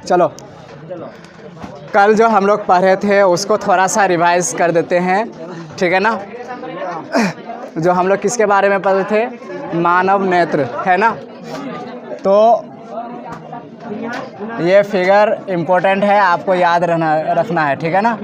चलो कल जो हम लोग पढ़े थे उसको थोड़ा सा रिवाइज कर देते हैं, ठीक है ना। जो हम लोग किसके बारे में पढ़े थे, मानव नेत्र, है ना। तो ये फिगर इम्पोर्टेंट है, आपको याद रखना है, ठीक है ना।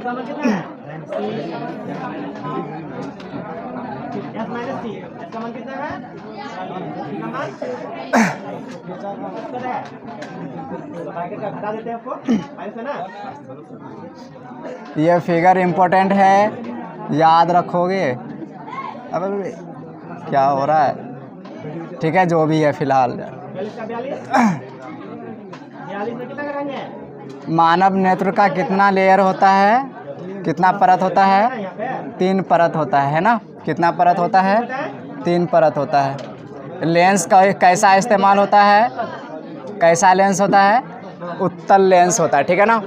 ये फिगर इम्पोर्टेंट है, याद रखोगे। अब क्या हो रहा है, ठीक है, जो भी है फिलहाल। मानव नेत्र का कितना लेयर होता है, कितना परत होता है, 3 परत होता है ना। कितना परत होता है, 3 परत होता है। लेंस का कैसा इस्तेमाल होता है, कैसा लेंस होता है, उत्तल लेंस होता है, ठीक है ना।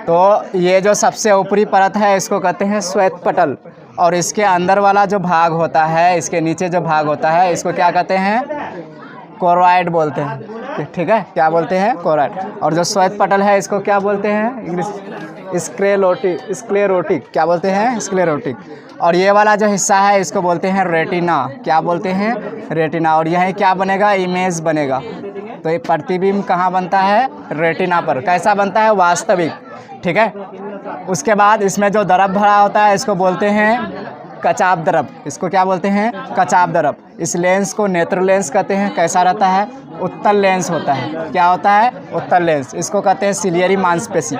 तो ये जो सबसे ऊपरी परत है इसको कहते हैं श्वेत पटल, और इसके अंदर वाला जो भाग होता है, इसके नीचे जो भाग होता है, इसको क्या कहते हैं, कोरॉइड बोलते हैं, ठीक है। क्या बोलते हैं, कोरॉइड। और जो श्वेत पटल है इसको क्या बोलते हैं, इंग्लिश स्क्लेरोटिक, क्या बोलते हैं, स्क्लेरोटिक। और ये वाला जो हिस्सा है इसको बोलते हैं रेटिना, क्या बोलते हैं, रेटिना। और यही क्या बनेगा, इमेज बनेगा। तो ये प्रतिबिंब कहाँ बनता है, रेटिना पर। कैसा बनता है, वास्तविक, ठीक है। उसके बाद इसमें जो द्रव भरा होता है इसको बोलते हैं कचाप द्रव, इसको क्या बोलते हैं, कचाप द्रव। इस लेंस को नेत्र लेंस कहते हैं। कैसा रहता है, उत्तल लेंस होता है। क्या होता है, उत्तल लेंस। इसको कहते हैं सिलियरी मांसपेशी।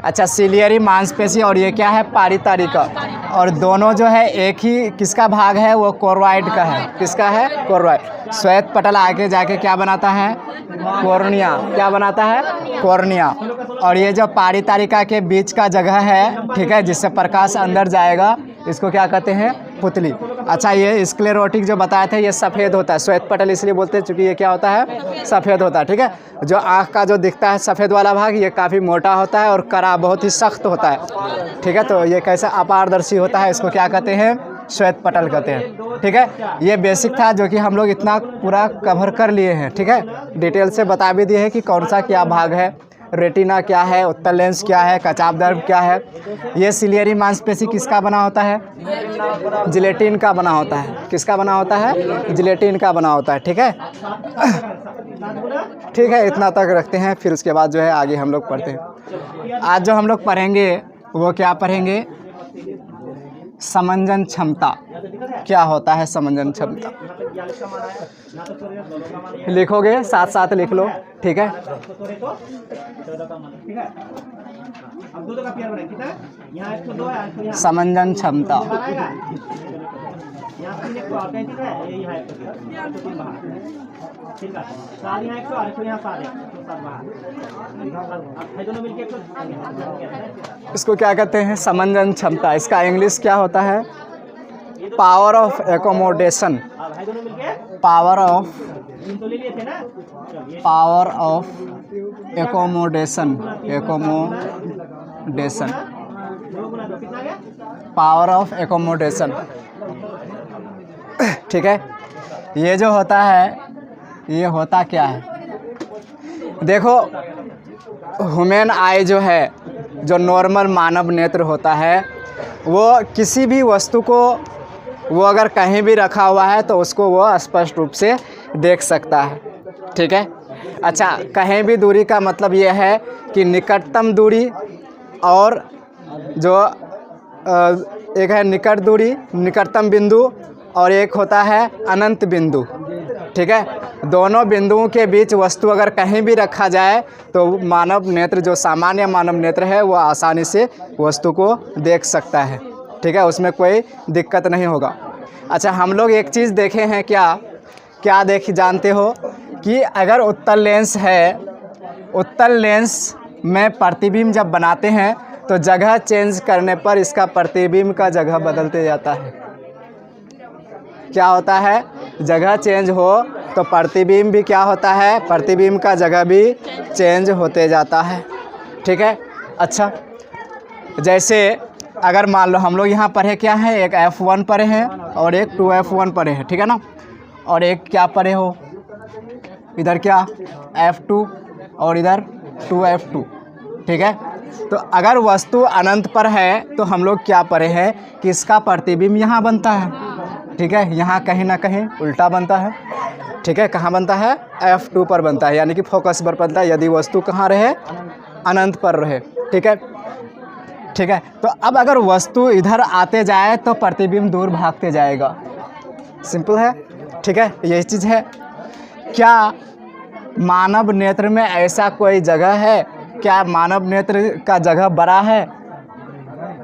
अच्छा, सिलियरी मांसपेशी और ये क्या है, पारितारिका। और दोनों जो है एक ही किसका भाग है, वो कोरॉइड का है। किसका है, कोरॉइड। श्वेत पटल आगे जाके क्या बनाता है, कॉर्निया, क्या बनाता है, कॉर्निया। और ये जो पारितारिका के बीच का जगह है, ठीक है, जिससे प्रकाश अंदर जाएगा, इसको क्या कहते हैं, पुतली। अच्छा, ये स्क्लेरोटिक जो बताए थे ये सफ़ेद होता है। श्वेत पटल इसलिए बोलते हैं क्योंकि ये क्या होता है, सफ़ेद होता है, ठीक है। जो आँख का जो दिखता है सफ़ेद वाला भाग, ये काफ़ी मोटा होता है और कड़ा, बहुत ही सख्त होता है, ठीक है। तो ये कैसा अपारदर्शी होता है, इसको क्या कहते हैं, श्वेत पटल कहते हैं, ठीक है। ये बेसिक था जो कि हम लोग इतना पूरा कवर कर लिए हैं, ठीक है। डिटेल से बता भी दिए हैं कि कौन सा क्या भाग है, रेटिना क्या है, उत्तल लेंस क्या है, कचाप द्रव क्या है। ये सिलियरी मांसपेशी किसका बना होता है, जिलेटिन का बना होता है। किसका बना होता है, जिलेटिन का बना होता है, ठीक है। ठीक है, इतना तक रखते हैं, फिर उसके बाद जो है आगे हम लोग पढ़ते हैं। आज जो हम लोग पढ़ेंगे वो क्या पढ़ेंगे, समंजन क्षमता। क्या होता है समंजन क्षमता, लिखोगे, साथ साथ लिख लो, ठीक है। समंजन क्षमता, इसको क्या कहते हैं, समंजन क्षमता। इसका इंग्लिश क्या होता है, power of accommodation. Power of accommodation, accommodation, power of accommodation, ठीक है। ये जो होता है, ये होता क्या है, देखो, ह्यूमन आई जो है, जो नॉर्मल मानव नेत्र होता है, वो किसी भी वस्तु को, वो अगर कहीं भी रखा हुआ है तो उसको वो स्पष्ट रूप से देख सकता है, ठीक है। अच्छा, कहीं भी दूरी का मतलब ये है कि निकटतम दूरी और जो एक है निकट दूरी, निकटतम बिंदु, और एक होता है अनंत बिंदु, ठीक है। दोनों बिंदुओं के बीच वस्तु अगर कहीं भी रखा जाए तो मानव नेत्र, जो सामान्य मानव नेत्र है, वो आसानी से वस्तु को देख सकता है, ठीक है। उसमें कोई दिक्कत नहीं होगा। अच्छा, हम लोग एक चीज़ देखे हैं, क्या जानते हो कि अगर उत्तल लेंस है, उत्तल लेंस में प्रतिबिंब जब बनाते हैं तो जगह चेंज करने पर इसका प्रतिबिंब का जगह बदलते जाता है। क्या होता है, जगह चेंज हो तो प्रतिबिंब भी क्या होता है, प्रतिबिंब का जगह भी चेंज होते जाता है, ठीक है। अच्छा, जैसे अगर मान लो हम लोग यहाँ पढ़े क्या है, एक F1 पढ़े हैं और एक 2F1 पढ़े हैं, ठीक है ना। और एक क्या पढ़े हो, इधर क्या F2 और इधर 2f2, ठीक है। तो अगर वस्तु अनंत पर है तो हम लोग क्या पढ़े हैं कि इसका प्रतिबिंब यहाँ बनता है, ठीक है, यहाँ कहीं ना कहीं उल्टा बनता है, ठीक है। कहाँ बनता है? f2 पर बनता है, यानी कि फोकस पर बनता है यदि वस्तु कहाँ रहे? अनंत पर रहे, ठीक है, ठीक है। तो अब अगर वस्तु इधर आते जाए तो प्रतिबिंब दूर भागते जाएगा, सिंपल है, ठीक है, यही चीज़ है। क्या मानव नेत्र में ऐसा कोई जगह है? क्या मानव नेत्र का जगह बड़ा है?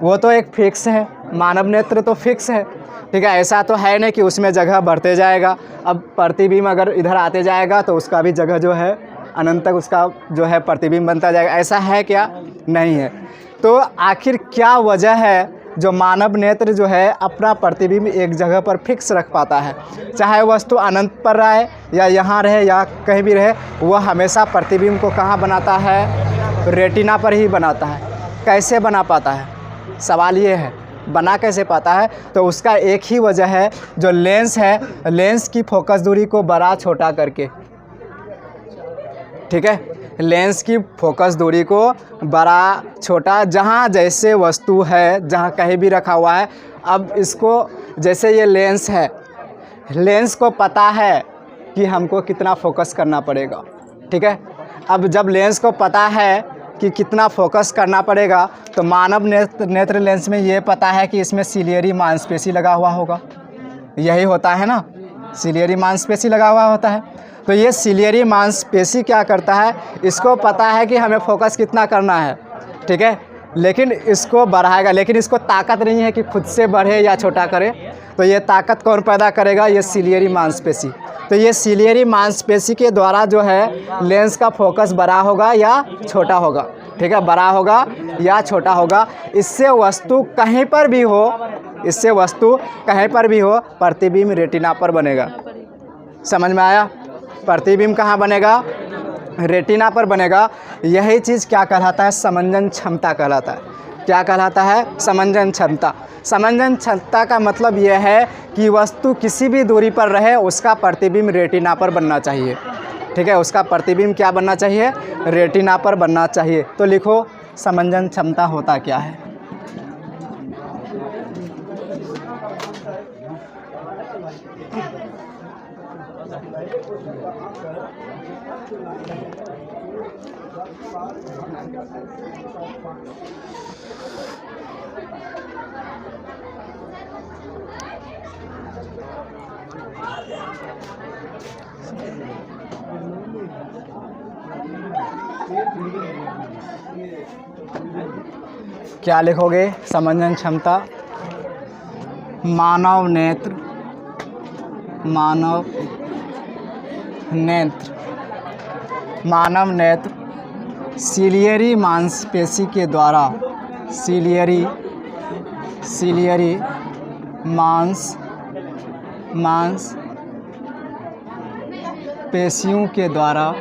वो तो एक फिक्स है, मानव नेत्र तो फिक्स है, ठीक है। ऐसा तो है नहीं कि उसमें जगह बढ़ते जाएगा। अब प्रतिबिंब अगर इधर आते जाएगा तो उसका भी जगह जो है अनंत तक उसका जो है प्रतिबिंब बनता जाएगा, ऐसा है क्या? नहीं है। तो आखिर क्या वजह है जो मानव नेत्र जो है अपना प्रतिबिंब एक जगह पर फिक्स रख पाता है? चाहे वस्तु अनंत पर रहे या यहाँ रहे या कहीं भी रहे, वह हमेशा प्रतिबिंब को कहाँ बनाता है? रेटिना पर ही बनाता है। कैसे बना पाता है? सवाल ये है, बना कैसे पाता है? तो उसका एक ही वजह है, जो लेंस है, लेंस की फोकस दूरी को बड़ा छोटा करके, ठीक है, लेंस की फोकस दूरी को बड़ा छोटा, जहाँ जैसे वस्तु है, जहाँ कहीं भी रखा हुआ है। अब इसको जैसे ये लेंस है, लेंस को पता है कि हमको कितना फोकस करना पड़ेगा, ठीक है। अब जब लेंस को पता है कि कितना फोकस करना पड़ेगा, तो मानव नेत्र लेंस में ये पता है कि इसमें सिलियरी मांसपेशी लगा हुआ होगा, यही होता है ना, सिलियरी मांसपेशी लगा हुआ होता है। तो ये सिलियरी मांसपेशी क्या करता है? इसको पता है कि हमें फोकस कितना करना है, ठीक है, लेकिन इसको बढ़ाएगा, लेकिन इसको ताकत नहीं है कि खुद से बढ़े या छोटा करे। तो ये ताकत कौन पैदा करेगा? ये सिलियरी मांसपेशी। तो ये सिलियरी मांसपेशी के द्वारा जो है लेंस का फोकस बड़ा होगा या छोटा होगा, ठीक है, बड़ा होगा या छोटा होगा। इससे वस्तु कहीं पर भी हो, इससे वस्तु कहीं पर भी हो, प्रतिबिंब रेटिना पर बनेगा। समझ में आया? प्रतिबिंब कहाँ बनेगा? रेटिना पर बनेगा। यही चीज़ क्या कहलाता है? समंजन क्षमता कहलाता है। क्या कहलाता है? समंजन क्षमता। समंजन क्षमता का मतलब यह है कि वस्तु किसी भी दूरी पर रहे, उसका प्रतिबिंब रेटिना पर बनना चाहिए, ठीक है, उसका प्रतिबिंब क्या बनना चाहिए? रेटिना पर बनना चाहिए। तो लिखो समंजन क्षमता होता क्या है? क्या लिखोगे? समंजन क्षमता मानव नेत्र सिलियरी मांसपेशी के द्वारा, सिलियरी पेशियों के द्वारा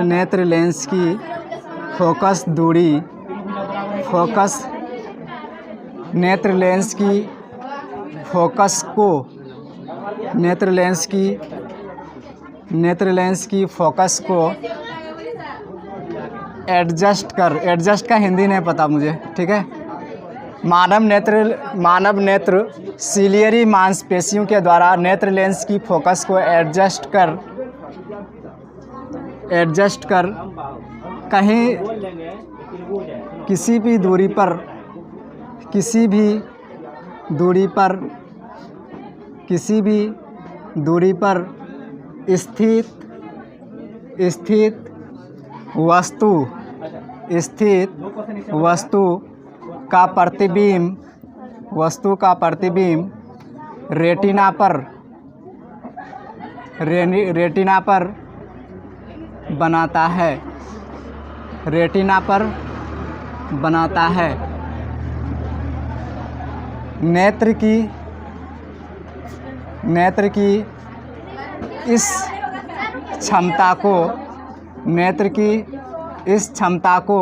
नेत्र लेंस की फोकस दूरी, नेत्र लेंस की फोकस को एडजस्ट का हिंदी नहीं पता मुझे, ठीक है। मानव नेत्र सिलियरी मांसपेशियों के द्वारा नेत्र लेंस की फोकस को एडजस्ट कर कहीं किसी भी दूरी पर स्थित वस्तु का प्रतिबिंब रेटिना पर बनाता है। नेत्र की इस क्षमता को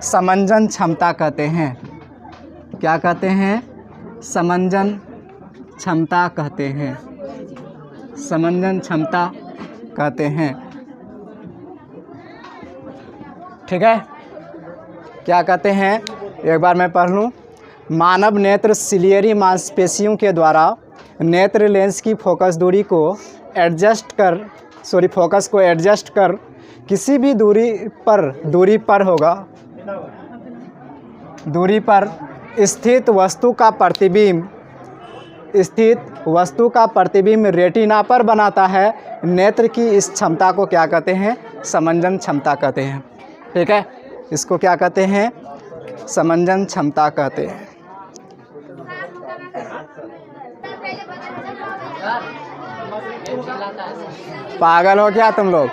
समंजन क्षमता कहते हैं। क्या कहते हैं? समंजन क्षमता कहते हैं। समंजन क्षमता कहते हैं। ठीक है, क्या कहते हैं? एक बार मैं पढ़ लूँ। मानव नेत्र सिलियरी मांसपेशियों के द्वारा नेत्र लेंस की फोकस को एडजस्ट कर किसी भी दूरी पर स्थित वस्तु का प्रतिबिंब रेटिना पर बनाता है। नेत्र की इस क्षमता को क्या कहते हैं? समंजन क्षमता कहते हैं। ठीक है, इसको क्या कहते हैं? समंजन क्षमता कहते हैं। पागल हो क्या तुम लोग?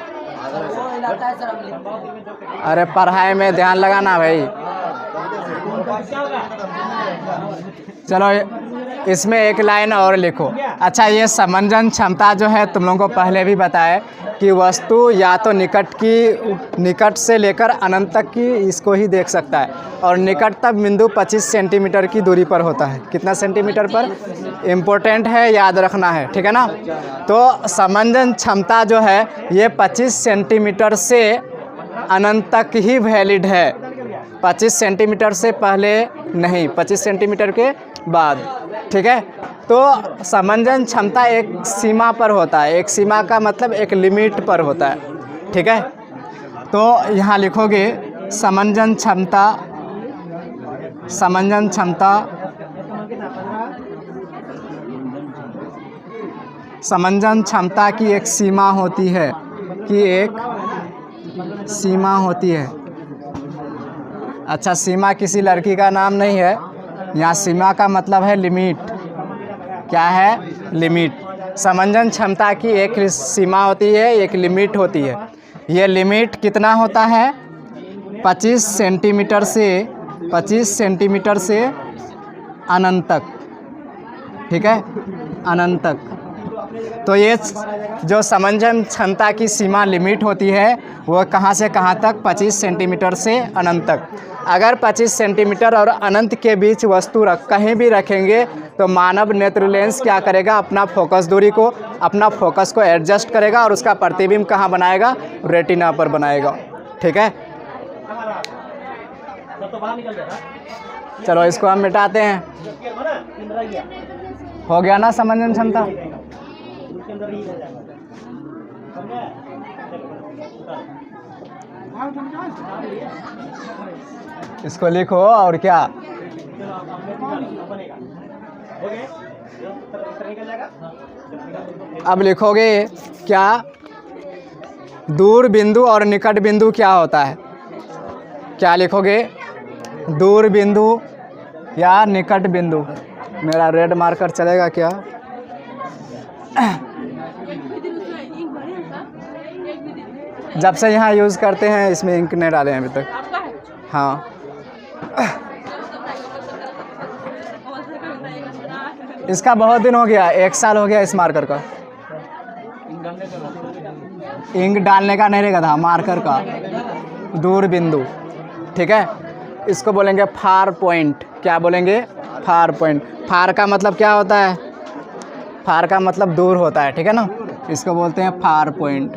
अरे पढ़ाई में ध्यान लगाना भाई। चलो इसमें एक लाइन और लिखो। अच्छा, ये समंजन क्षमता जो है तुम लोगों को पहले भी बताया कि वस्तु या तो निकट से लेकर अनंत तक की इसको ही देख सकता है, और निकटतम बिंदु 25 सेंटीमीटर की दूरी पर होता है। कितना सेंटीमीटर पर? इम्पोर्टेंट है, याद रखना है। ठीक है ना? तो समंजन क्षमता जो है ये 25 सेंटीमीटर से अनंत तक ही वैलिड है। 25 सेंटीमीटर से पहले नहीं, 25 सेंटीमीटर के बाद। ठीक है, तो समंजन क्षमता एक सीमा पर होता है। एक सीमा का मतलब एक लिमिट पर होता है। ठीक है, तो यहाँ लिखोगे समंजन क्षमता की एक सीमा होती है अच्छा, सीमा किसी लड़की का नाम नहीं है। यहाँ सीमा का मतलब है लिमिट। क्या है? लिमिट। समंजन क्षमता की एक सीमा होती है, एक लिमिट होती है। ये लिमिट कितना होता है? 25 सेंटीमीटर से अनंत तक। ठीक है, अनंत तक। तो ये जो समंजन क्षमता की सीमा लिमिट होती है वो कहाँ से कहाँ तक? 25 सेंटीमीटर से अनंत तक। अगर 25 सेंटीमीटर और अनंत के बीच वस्तु कहीं भी रखेंगे तो मानव नेत्र लेंस क्या करेगा? अपना फोकस को एडजस्ट करेगा और उसका प्रतिबिंब कहाँ बनाएगा? रेटिना पर बनाएगा। ठीक है, चलो इसको हम मिटाते हैं। हो गया ना समंजन क्षमता? इसको लिखो और क्या? अब लिखोगे क्या? दूर बिंदु और निकट बिंदु क्या होता है? क्या लिखोगे? दूर बिंदु या निकट बिंदु। मेरा रेड मार्कर चलेगा क्या? जब से यहाँ यूज़ करते हैं इसमें इंक नहीं डाले हैं अभी तक। हाँ, इसका बहुत दिन हो गया, 1 साल हो गया इस मार्कर का। इंक डालने का नहीं रहेगा था, मार्कर का। दूर बिंदु। ठीक है, इसको बोलेंगे फार पॉइंट। क्या बोलेंगे? Far point. फार का मतलब क्या होता है? फार का मतलब दूर होता है। ठीक है ना? इसको बोलते हैं फार पॉइंट।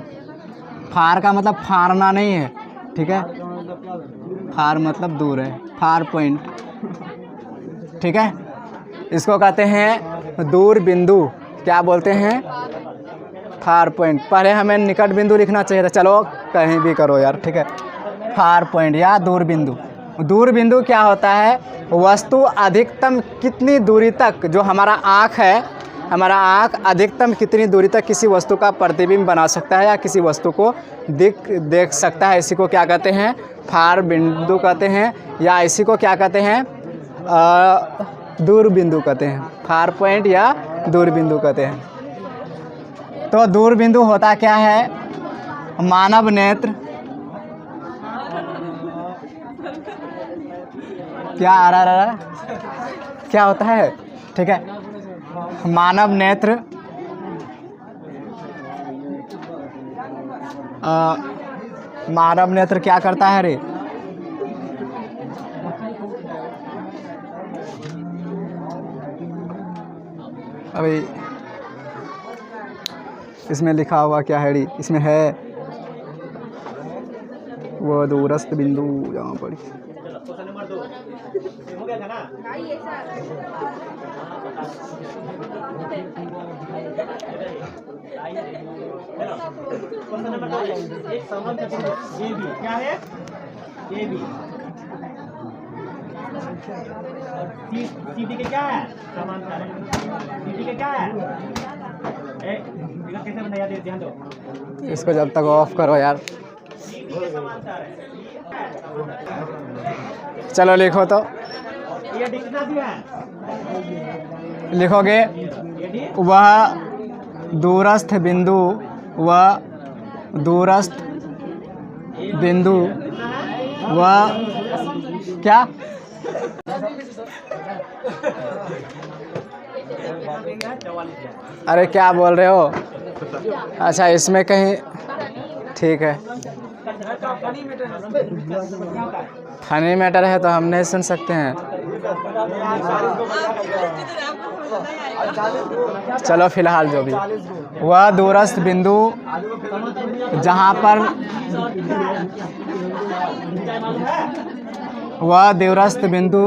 फार का मतलब फाड़ना नहीं है। ठीक है, फार मतलब दूर है, फार पॉइंट। ठीक है, इसको कहते हैं दूर बिंदु। क्या बोलते हैं? Far point. पहले हमें निकट बिंदु लिखना चाहिए था। चलो कहीं भी करो यार। ठीक है, फार पॉइंट या दूर बिंदु। दूर बिंदु क्या होता है? वस्तु अधिकतम कितनी दूरी तक, जो हमारा आँख है, हमारा आँख अधिकतम कितनी दूरी तक किसी वस्तु का प्रतिबिंब बना सकता है या किसी वस्तु को देख सकता है, इसी को क्या कहते हैं? फार बिंदु कहते हैं, या इसी को क्या कहते हैं? दूर बिंदु कहते हैं। फार पॉइंट या दूर बिंदु कहते हैं। तो दूर बिंदु होता क्या है? मानव नेत्र क्या आ रहा क्या होता है? ठीक है, मानव नेत्र मानव नेत्र क्या करता है रे? अभी इसमें लिखा हुआ क्या है? इसमें है वो दूरस्थ बिंदु जहाँ पर एक समग्र चतुर्भुज AB क्या है? AB CD के क्या है? समांतर है। CD के क्या है? कैसे बनाया? ध्यान दो। इसको जब तक ऑफ करो यार। समांतर है। चलो लिखो तो, ये दिखना भी है। लिखोगे वह दूरस्थ बिंदु, वह दूरस्थ बिंदु, वह क्या? अरे क्या बोल रहे हो? अच्छा इसमें कहीं ठीक है, फनी मैटर है तो हम नहीं सुन सकते हैं। चलो फिलहाल जो भी, वह दूरस्थ बिंदु जहाँ पर, वह दूरस्थ बिंदु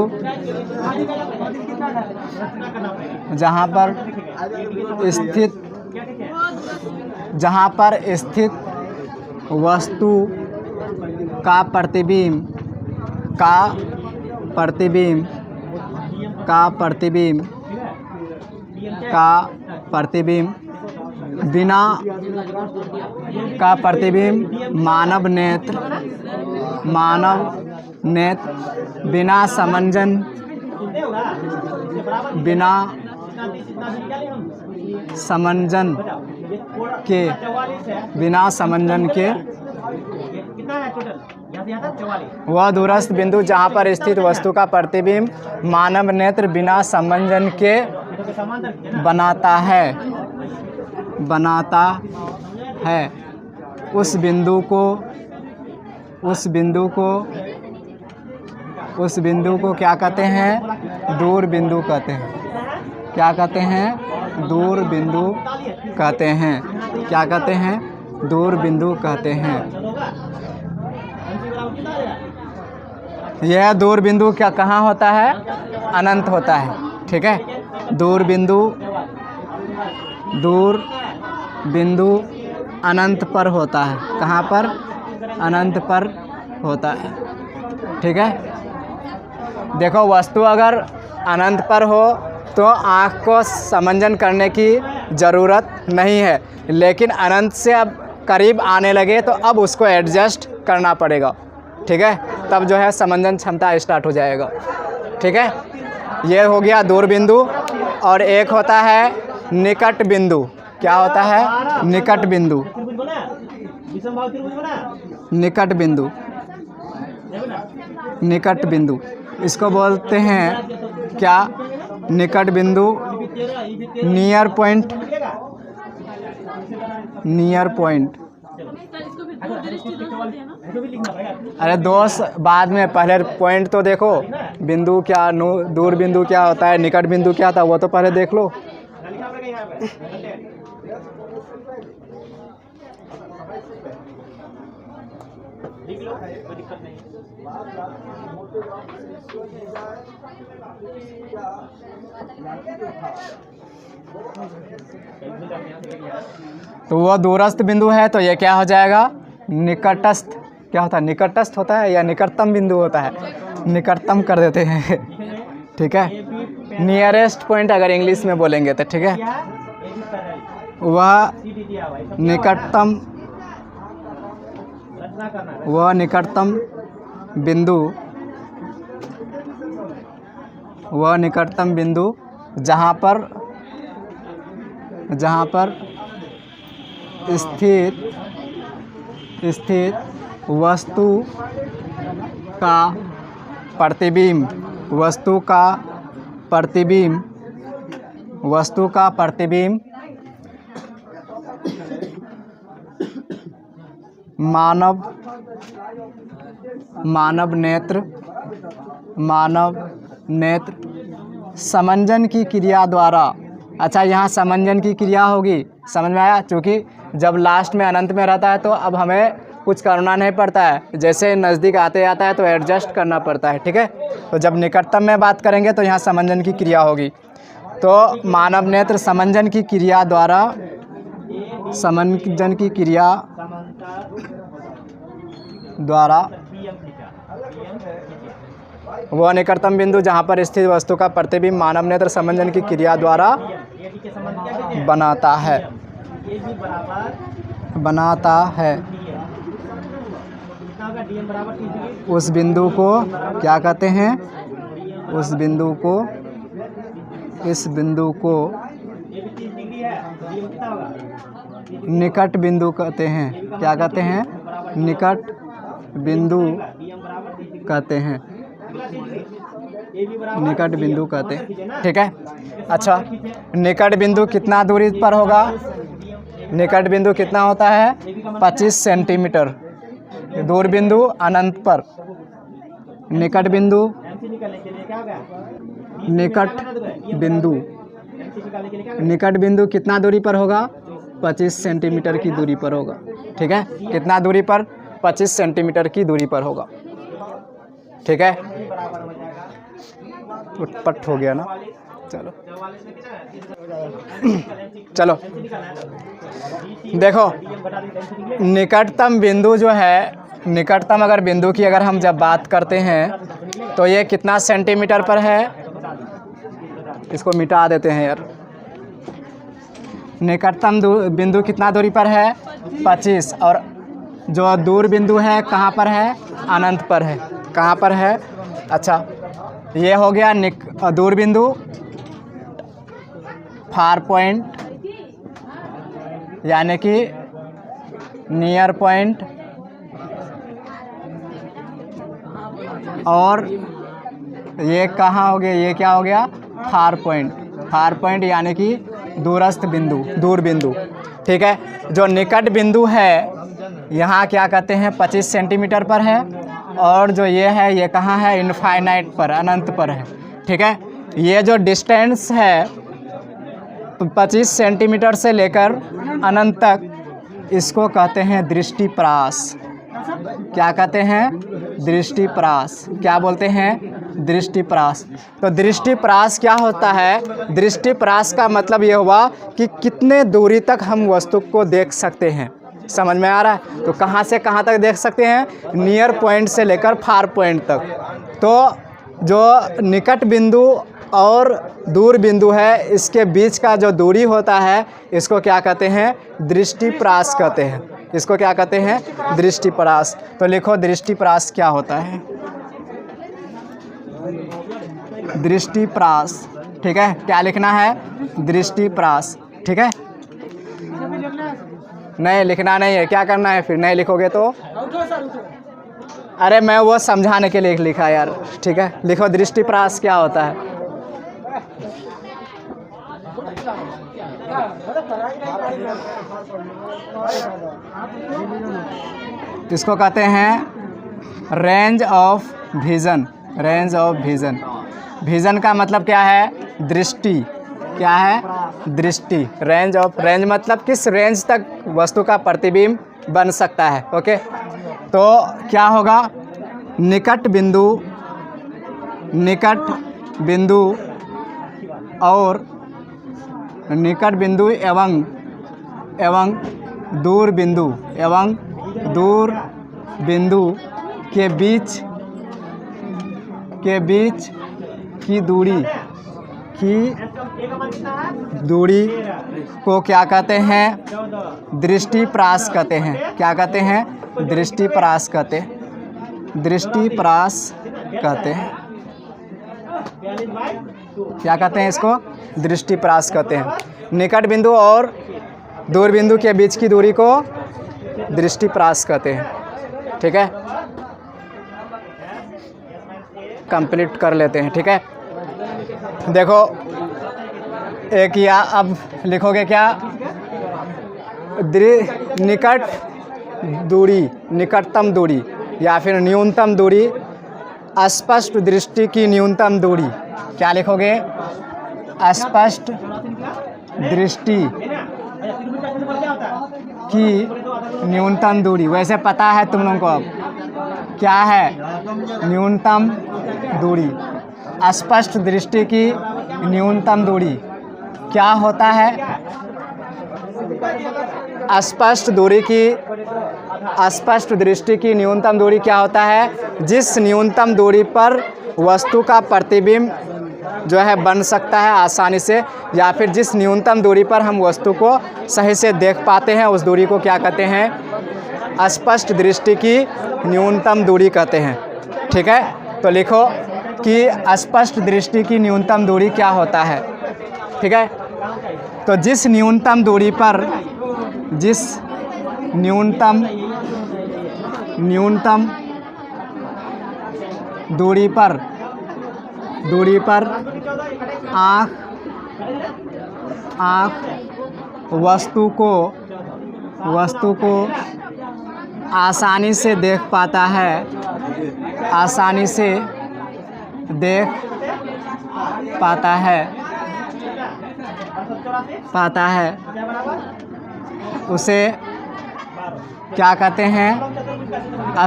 जहाँ पर स्थित, जहाँ पर स्थित वस्तु का प्रतिबिंब, का प्रतिबिंब, का प्रतिबिंब, का प्रतिबिंब बिना, का प्रतिबिंब मानव नेत्र, मानव नेत्र बिना समंजन, बिना समंजन के, बिना समंजन के, वह दूरस्थ बिंदु जहाँ पर स्थित वस्तु का प्रतिबिंब मानव नेत्र बिना समंजन के बनाता है, बनाता है, उस बिंदु को, उस बिंदु को, उस बिंदु को क्या कहते हैं? दूर बिंदु कहते हैं। क्या कहते हैं? दूर बिंदु कहते हैं। क्या कहते हैं? दूर बिंदु कहते हैं। यह दूर बिंदु क्या कहाँ होता है? अनंत होता है। ठीक है, दूर बिंदु, दूर बिंदु अनंत पर होता है। कहाँ पर? अनंत पर होता है। ठीक है, देखो वस्तु अगर अनंत पर हो तो आँख को समंजन करने की ज़रूरत नहीं है, लेकिन अनंत से अब करीब आने लगे तो अब उसको एडजस्ट करना पड़ेगा। ठीक है, तब जो है समंजन क्षमता स्टार्ट हो जाएगा। ठीक है, ये हो गया दूर बिंदु। और एक होता है निकट बिंदु। क्या होता है? निकट बिंदु, निकट बिंदु, निकट बिंदु इसको बोलते हैं क्या? निकट बिंदु, नियर पॉइंट, नियर पॉइंट। अरे दोस्त बाद में, पहले पॉइंट तो देखो। बिंदु क्या, दूर बिंदु क्या होता है, निकट बिंदु क्या होता है, वो तो पहले देख लो। तो वो दूरस्थ बिंदु है तो ये क्या हो जाएगा? निकटस्थ। क्या होता है? निकटस्थ होता है या निकटतम बिंदु होता है? निकटतम कर देते हैं। ठीक है, नियरेस्ट पॉइंट अगर इंग्लिश में बोलेंगे तो। ठीक है, वह निकटतम, वह निकटतम बिंदु, वह निकटतम बिंदु जहाँ पर, जहाँ पर स्थित, स्थित वस्तु का प्रतिबिंब, वस्तु का प्रतिबिंब, वस्तु का प्रतिबिंब मानव, मानव नेत्र मानव नेत्र समंजन की क्रिया द्वारा। अच्छा, यहाँ समंजन की क्रिया होगी, समझ में आया? क्योंकि जब लास्ट में अनंत में रहता है तो अब हमें कुछ करना नहीं पड़ता है, जैसे नज़दीक आते आता है तो एडजस्ट करना पड़ता है, ठीक है। तो जब निकटतम में बात करेंगे तो यहाँ समंजन की क्रिया होगी। तो मानव नेत्र समंजन की क्रिया द्वारा, समंजन की क्रिया द्वारा वह निकटतम बिंदु जहाँ पर स्थित वस्तु का प्रतिबिंब मानव नेत्र समंजन की क्रिया द्वारा बनाता है उस बिंदु को क्या कहते हैं? इस बिंदु को निकट बिंदु कहते हैं। क्या कहते हैं? निकट बिंदु कहते हैं, निकट बिंदु कहते हैं, ठीक है। अच्छा, निकट बिंदु कितना दूरी पर होगा? निकट बिंदु कितना होता है? 25 सेंटीमीटर। दूर बिंदु अनंत पर। निकट बिंदु कितना दूरी पर होगा? 25 सेंटीमीटर की दूरी पर होगा, ठीक है। कितना दूरी पर? 25 सेंटीमीटर की दूरी पर होगा, ठीक है। उत्पट हो गया ना, चलो देखो, निकटतम बिंदु जो है, निकटतम अगर बिंदु की अगर हम जब बात करते हैं तो ये कितना सेंटीमीटर पर है? इसको मिटा देते हैं यार। निकटतम बिंदु कितना दूरी पर है? 25। और जो दूर बिंदु है कहाँ पर है? अनंत पर है। कहाँ पर है? अच्छा, ये हो गया दूर बिंदु, फार पॉइंट यानी कि नियर पॉइंट, और ये कहाँ हो गया? ये क्या हो गया? Far point. फार पॉइंट यानी कि दूरस्थ बिंदु, दूर बिंदु, ठीक है। जो निकट बिंदु है यहाँ क्या कहते हैं? 25 सेंटीमीटर पर है, और जो ये है ये कहाँ है? इनफाइनाइट पर, अनंत पर है, ठीक है। ये जो डिस्टेंस है 25 सेंटीमीटर से लेकर अनंत तक, इसको कहते हैं दृष्टिप्रास। क्या कहते हैं? दृष्टिप्रास। क्या बोलते हैं? दृष्टिप्रास। तो दृष्टिप्रास क्या होता है? दृष्टिप्रास का मतलब ये हुआ कि कितने दूरी तक हम वस्तु को देख सकते हैं। समझ में आ रहा है? तो कहाँ से कहाँ तक देख सकते हैं? नियर पॉइंट से लेकर फार पॉइंट तक। तो जो निकट बिंदु और दूर बिंदु है, इसके बीच का जो दूरी होता है, इसको क्या कहते हैं? दृष्टिप्रास कहते हैं। इसको क्या कहते हैं? दृष्टिप्रास। तो लिखो दृष्टिप्रास क्या होता है? दृष्टिप्रास, ठीक है। क्या लिखना है? दृष्टिप्रास, ठीक है। नहीं लिखना नहीं है, क्या करना है फिर? नहीं लिखोगे तो? अरे मैं वो समझाने के लिए लिखा यार, ठीक है। लिखो दृष्टिप्रास क्या होता है। इसको कहते हैं range of vision. Range of vision. Vision का मतलब क्या है? दृष्टि। क्या है? दृष्टि। रेंज ऑफ, रेंज मतलब किस रेंज तक वस्तु का प्रतिबिंब बन सकता है, ओके। तो क्या होगा? निकट बिंदु, निकट बिंदु और निकट बिंदु एवं दूर बिंदु के बीच की दूरी को क्या कहते हैं? दृष्टिप्रास कहते हैं। क्या कहते हैं? दृष्टिप्रास कहते हैं। दृष्टिप्रास कहते हैं। क्या कहते हैं इसको? दृष्टिप्रास कहते हैं। निकट बिंदु और दूर बिंदु के बीच की दूरी को दृष्टिप्रास कहते हैं, ठीक है। कंप्लीट कर लेते हैं, ठीक है। देखो एक या अब लिखोगे क्या? निकट दूरी, निकटतम दूरी या फिर न्यूनतम दूरी स्पष्ट दृष्टि की न्यूनतम दूरी, क्या लिखोगे? स्पष्ट दृष्टि की न्यूनतम दूरी। वैसे पता है तुम लोगों को अब क्या है न्यूनतम दूरी। स्पष्ट दृष्टि की न्यूनतम दूरी क्या होता है? स्पष्ट दृष्टि की न्यूनतम दूरी क्या होता है? जिस न्यूनतम दूरी पर वस्तु का प्रतिबिंब जो है बन सकता है आसानी से, या फिर जिस न्यूनतम दूरी पर हम वस्तु को सही से देख पाते हैं, उस दूरी को क्या कहते हैं? स्पष्ट दृष्टि की न्यूनतम दूरी कहते हैं। ठीक है, तो लिखो कि स्पष्ट दृष्टि की न्यूनतम दूरी क्या होता है। ठीक है, तो जिस न्यूनतम दूरी पर दूरी पर आँख वस्तु को आसानी से देख पाता है, उसे क्या कहते हैं?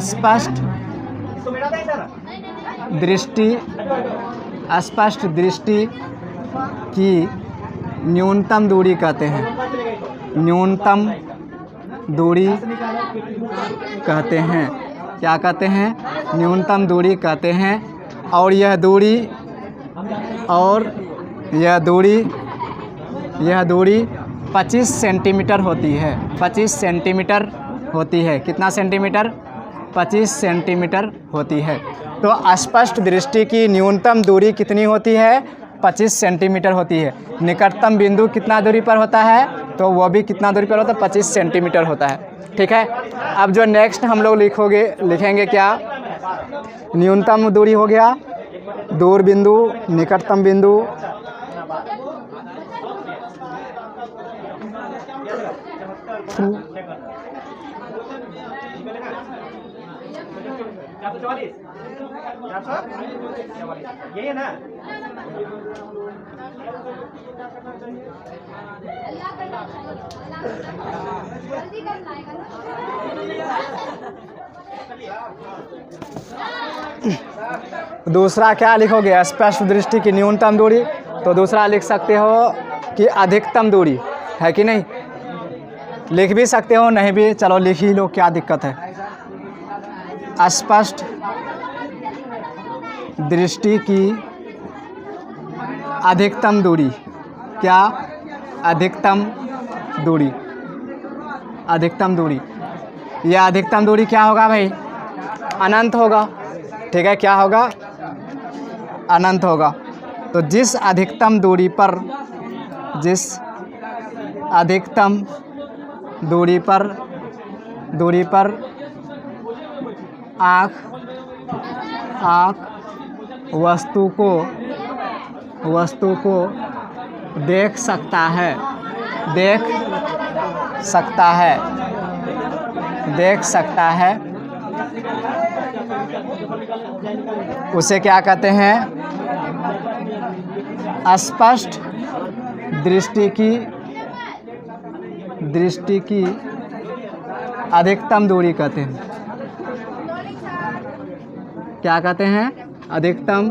स्पष्ट दृष्टि की न्यूनतम दूरी कहते हैं। न्यूनतम दूरी कहते हैं, क्या कहते हैं? न्यूनतम दूरी कहते हैं। और यह दूरी 25 सेंटीमीटर होती है। 25 सेंटीमीटर होती है। कितना सेंटीमीटर? 25 सेंटीमीटर होती है। तो स्पष्ट दृष्टि की न्यूनतम दूरी कितनी होती है? 25 सेंटीमीटर होती है। निकटतम बिंदु कितना दूरी पर होता है? तो वो भी कितना दूरी पर होता है? 25 सेंटीमीटर होता है। ठीक है, अब जो नेक्स्ट हम लोग लिखेंगे क्या? न्यूनतम दूरी हो गया, दूर बिंदु, निकटतम बिंदु, यही है ना? दूसरा क्या लिखोगे? स्पष्ट दृष्टि की न्यूनतम दूरी। तो दूसरा लिख सकते हो कि अधिकतम दूरी, है कि नहीं? लिख भी सकते हो, नहीं भी, चलो लिख ही लो, क्या दिक्कत है। स्पष्ट दृष्टि की अधिकतम दूरी, क्या? अधिकतम दूरी। यह अधिकतम दूरी क्या होगा भाई? अनंत होगा। ठीक है, क्या होगा? अनंत होगा। तो जिस अधिकतम दूरी पर आँख वस्तु को देख सकता है, उसे क्या कहते हैं? स्पष्ट दृष्टि की अधिकतम दूरी कहते हैं। क्या कहते हैं? अधिकतम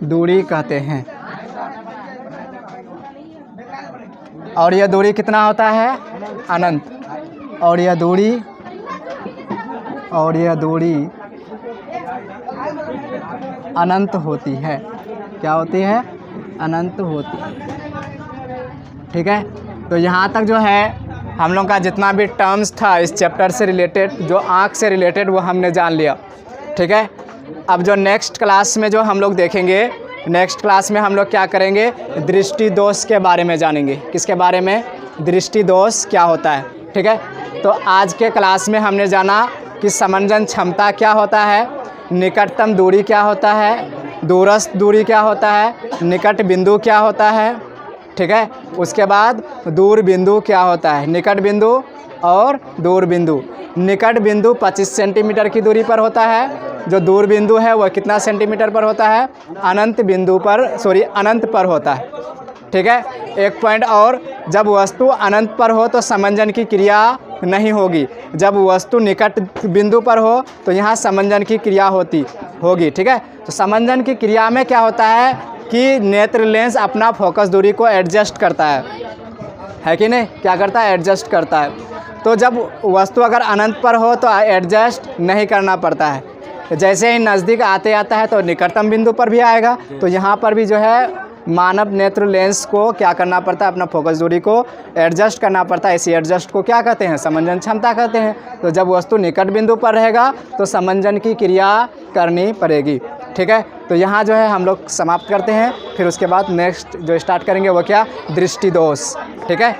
दूरी कहते हैं। और यह दूरी कितना होता है? अनंत। और यह दूरी अनंत होती है। क्या होती है? अनंत होती है। ठीक है, तो यहाँ तक जो है हम लोग का जितना भी टर्म्स था इस चैप्टर से रिलेटेड, जो आँख से रिलेटेड, वो हमने जान लिया। ठीक है, अब जो नेक्स्ट क्लास में जो हम लोग देखेंगे, नेक्स्ट क्लास में हम लोग क्या करेंगे? दृष्टि दोष के बारे में जानेंगे। किसके बारे में? दृष्टि दोष क्या होता है। ठीक है, तो आज के क्लास में हमने जाना कि समंजन क्षमता क्या होता है, निकटतम दूरी क्या होता है, दूरस्थ दूरी क्या होता है, निकट बिंदु क्या होता है। ठीक है, उसके बाद दूर बिंदु क्या होता है, निकट बिंदु और दूर बिंदु। निकट बिंदु 25 सेंटीमीटर की दूरी पर होता है, जो दूर बिंदु है वह कितना सेंटीमीटर पर होता है, अनंत बिंदु पर, अनंत पर होता है। ठीक है, एक पॉइंट और, जब वस्तु अनंत पर हो तो समंजन की क्रिया नहीं होगी, जब वस्तु निकट बिंदु पर हो तो यहाँ समंजन की क्रिया होगी। ठीक है, तो समंजन की क्रिया में क्या होता है कि नेत्र लेंस अपना फोकस दूरी को एडजस्ट करता है कि नहीं, क्या करता है, एडजस्ट करता है। तो जब वस्तु अगर अनंत पर हो तो एडजस्ट नहीं करना पड़ता है, जैसे ही नज़दीक आते आता है तो निकटतम बिंदु पर भी आएगा। तो यहाँ पर भी जो है मानव नेत्र लेंस को क्या करना पड़ता है, अपना फोकस दूरी को एडजस्ट करना पड़ता है। इसी एडजस्ट को क्या कहते हैं, समंजन क्षमता कहते हैं। तो जब वस्तु निकट बिंदु पर रहेगा तो समंजन की क्रिया करनी पड़ेगी। ठीक है, तो यहाँ जो है हम लोग समाप्त करते हैं, फिर उसके बाद नेक्स्ट जो स्टार्ट करेंगे वो क्या, दृष्टि दोष। ठीक है।